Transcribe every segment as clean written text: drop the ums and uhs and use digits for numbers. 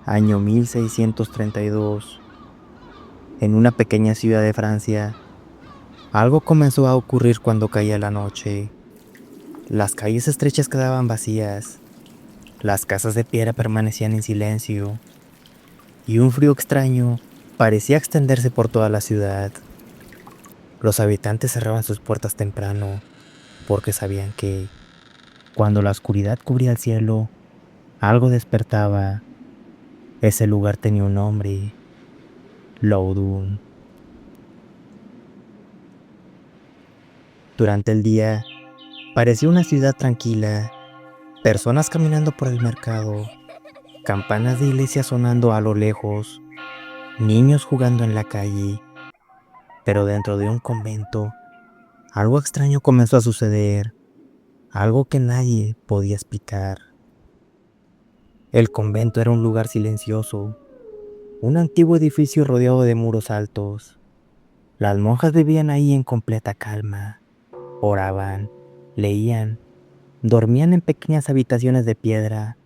Año 1632. En una pequeña ciudad de Francia, algo comenzó a ocurrir cuando caía la noche. Las calles estrechas quedaban vacías, las casas de piedra permanecían en silencio, y un frío extraño parecía extenderse por toda la ciudad. Los habitantes cerraban sus puertas temprano, porque sabían que, cuando la oscuridad cubría el cielo, algo despertaba. Ese lugar tenía un nombre: Loudun. Durante el día, parecía una ciudad tranquila, personas caminando por el mercado, campanas de iglesia sonando a lo lejos, niños jugando en la calle. Pero dentro de un convento, algo extraño comenzó a suceder, algo que nadie podía explicar. El convento era un lugar silencioso, un antiguo edificio rodeado de muros altos. Las monjas vivían ahí en completa calma, oraban, leían, dormían en pequeñas habitaciones de piedra.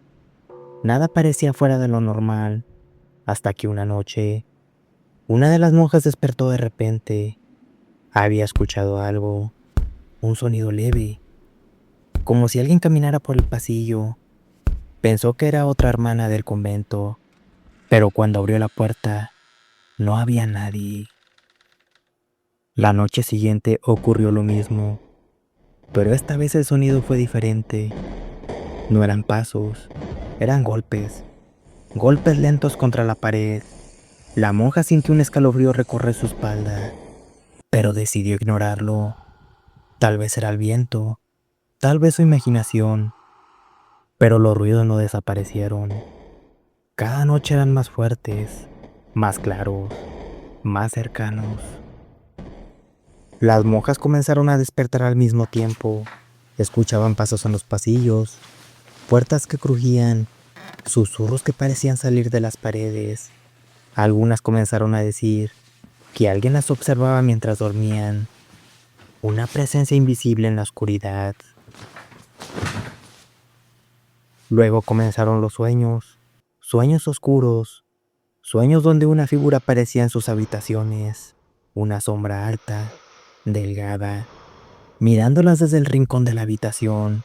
Nada parecía fuera de lo normal, hasta que una noche, una de las monjas despertó de repente. Había escuchado algo, un sonido leve, como si alguien caminara por el pasillo. Pensó que era otra hermana del convento, pero cuando abrió la puerta, no había nadie. La noche siguiente ocurrió lo mismo, pero esta vez el sonido fue diferente. No eran pasos, eran golpes, golpes lentos contra la pared. La monja sintió un escalofrío recorrer su espalda, pero decidió ignorarlo. Tal vez era el viento, tal vez su imaginación, pero los ruidos no desaparecieron. Cada noche eran más fuertes, más claros, más cercanos. Las monjas comenzaron a despertar al mismo tiempo. Escuchaban pasos en los pasillos, puertas que crujían, susurros que parecían salir de las paredes. Algunas comenzaron a decir que alguien las observaba mientras dormían, una presencia invisible en la oscuridad. Luego comenzaron los sueños, sueños oscuros, sueños donde una figura aparecía en sus habitaciones, una sombra alta, delgada, mirándolas desde el rincón de la habitación.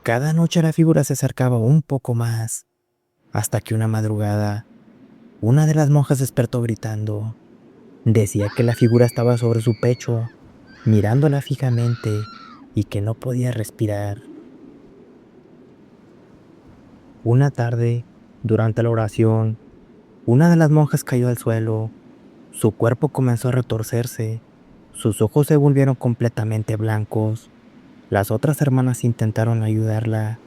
Cada noche la figura se acercaba un poco más, hasta que una madrugada, una de las monjas despertó gritando. Decía que la figura estaba sobre su pecho, mirándola fijamente, y que no podía respirar. Una tarde, durante la oración, una de las monjas cayó al suelo. Su cuerpo comenzó a retorcerse, sus ojos se volvieron completamente blancos. Las otras hermanas intentaron ayudarla,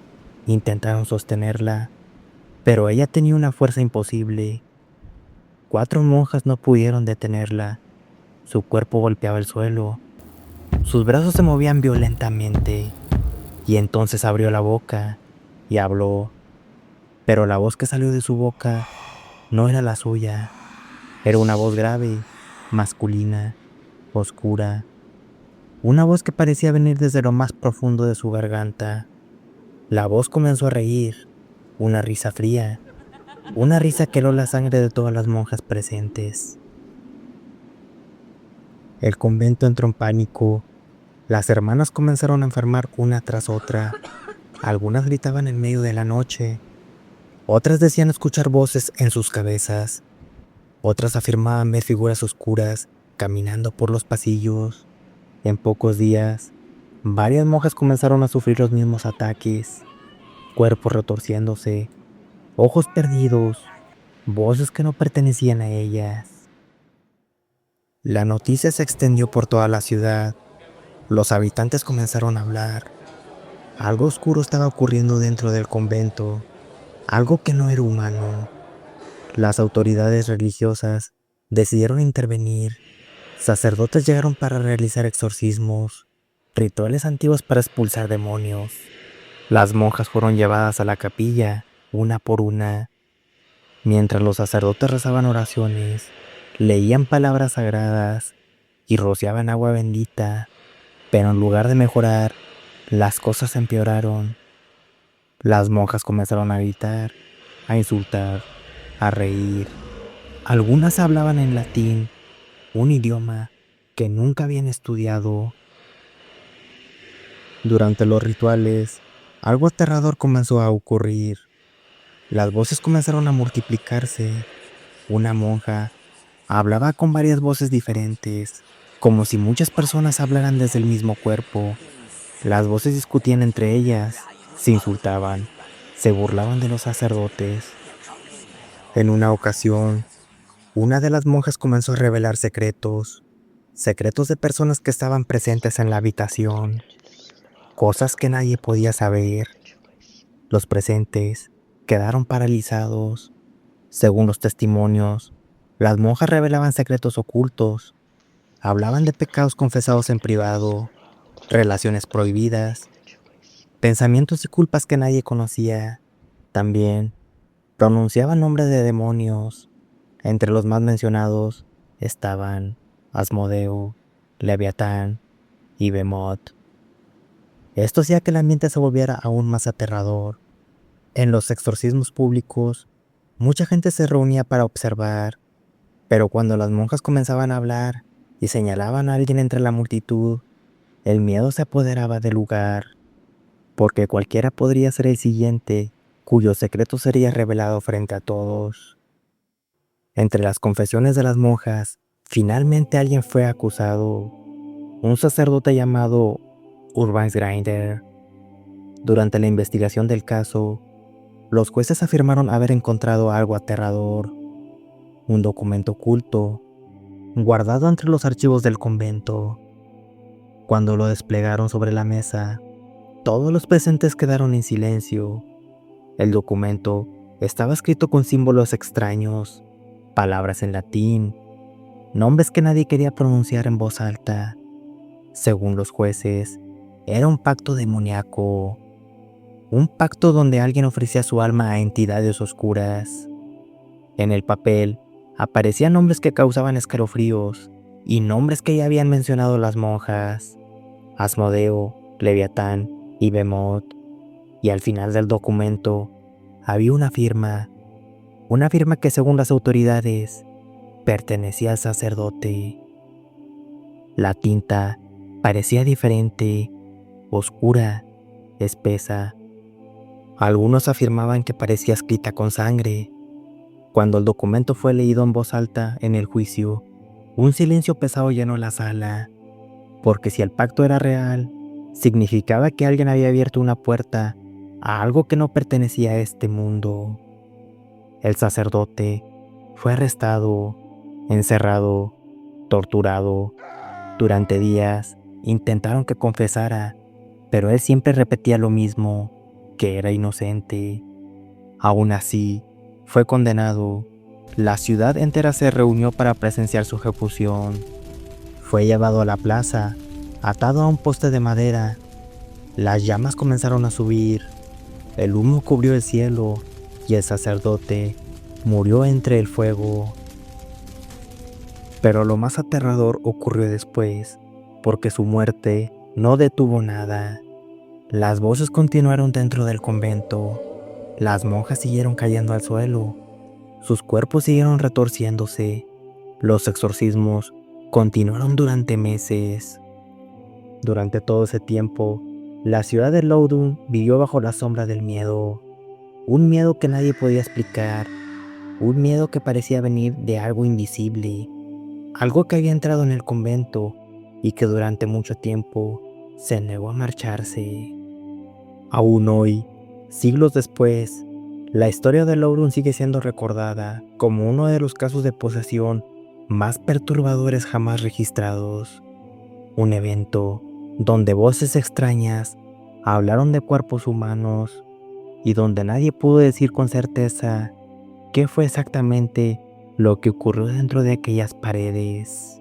intentaron sostenerla, pero ella tenía una fuerza imposible. 4 monjas no pudieron detenerla. Su cuerpo golpeaba el suelo, sus brazos se movían violentamente, y entonces abrió la boca y habló, pero la voz que salió de su boca no era la suya. Era una voz grave, masculina, oscura, una voz que parecía venir desde lo más profundo de su garganta. La voz comenzó a reír, una risa fría, una risa que heló la sangre de todas las monjas presentes. El convento entró en pánico. Las hermanas comenzaron a enfermar una tras otra. Algunas gritaban en medio de la noche, otras decían escuchar voces en sus cabezas, otras afirmaban ver figuras oscuras caminando por los pasillos. En pocos días, varias monjas comenzaron a sufrir los mismos ataques, cuerpos retorciéndose, ojos perdidos, voces que no pertenecían a ellas. La noticia se extendió por toda la ciudad. Los habitantes comenzaron a hablar. Algo oscuro estaba ocurriendo dentro del convento, algo que no era humano. Las autoridades religiosas decidieron intervenir. Sacerdotes llegaron para realizar exorcismos, rituales antiguos para expulsar demonios. Las monjas fueron llevadas a la capilla, una por una. Mientras los sacerdotes rezaban oraciones, leían palabras sagradas y rociaban agua bendita, pero en lugar de mejorar, las cosas empeoraron. Las monjas comenzaron a gritar, a insultar, a reír. Algunas hablaban en latín, un idioma que nunca habían estudiado. Durante los rituales, algo aterrador comenzó a ocurrir. Las voces comenzaron a multiplicarse. Una monja hablaba con varias voces diferentes, como si muchas personas hablaran desde el mismo cuerpo. Las voces discutían entre ellas, se insultaban, se burlaban de los sacerdotes. En una ocasión, una de las monjas comenzó a revelar secretos, secretos de personas que estaban presentes en la habitación, cosas que nadie podía saber. Los presentes quedaron paralizados. Según los testimonios, las monjas revelaban secretos ocultos, hablaban de pecados confesados en privado, relaciones prohibidas, pensamientos y culpas que nadie conocía. También pronunciaban nombres de demonios. Entre los más mencionados estaban Asmodeo, Leviatán y Behemoth. Esto hacía que el ambiente se volviera aún más aterrador. En los exorcismos públicos, mucha gente se reunía para observar, pero cuando las monjas comenzaban a hablar y señalaban a alguien entre la multitud, el miedo se apoderaba del lugar, porque cualquiera podría ser el siguiente, cuyo secreto sería revelado frente a todos. Entre las confesiones de las monjas, finalmente alguien fue acusado, un sacerdote llamado Urban Grinder. Durante la investigación del caso, los jueces afirmaron haber encontrado algo aterrador, un documento oculto, guardado entre los archivos del convento. Cuando lo desplegaron sobre la mesa, todos los presentes quedaron en silencio. El documento estaba escrito con símbolos extraños, palabras en latín, nombres que nadie quería pronunciar en voz alta. Según los jueces, era un pacto demoníaco, un pacto donde alguien ofrecía su alma a entidades oscuras. En el papel aparecían nombres que causaban escalofríos y nombres que ya habían mencionado las monjas: Asmodeo, Leviatán y Behemoth. Y al final del documento había una firma que según las autoridades pertenecía al sacerdote. La tinta parecía diferente, oscura, espesa. Algunos afirmaban que parecía escrita con sangre. Cuando el documento fue leído en voz alta en el juicio, un silencio pesado llenó la sala, porque si el pacto era real, significaba que alguien había abierto una puerta a algo que no pertenecía a este mundo. El sacerdote fue arrestado, encerrado, torturado. Durante días intentaron que confesara, pero él siempre repetía lo mismo, que era inocente. Aún así, fue condenado. La ciudad entera se reunió para presenciar su ejecución. Fue llevado a la plaza, atado a un poste de madera. Las llamas comenzaron a subir. El humo cubrió el cielo y el sacerdote murió entre el fuego. Pero lo más aterrador ocurrió después, porque su muerte no detuvo nada. Las voces continuaron dentro del convento. Las monjas siguieron cayendo al suelo. Sus cuerpos siguieron retorciéndose. Los exorcismos continuaron durante meses. Durante todo ese tiempo, la ciudad de Loudun vivió bajo la sombra del miedo. Un miedo que nadie podía explicar. Un miedo que parecía venir de algo invisible. Algo que había entrado en el convento y que durante mucho tiempo se negó a marcharse. Aún hoy, siglos después, la historia de Loudun sigue siendo recordada como uno de los casos de posesión más perturbadores jamás registrados. Un evento donde voces extrañas hablaron de cuerpos humanos y donde nadie pudo decir con certeza qué fue exactamente lo que ocurrió dentro de aquellas paredes.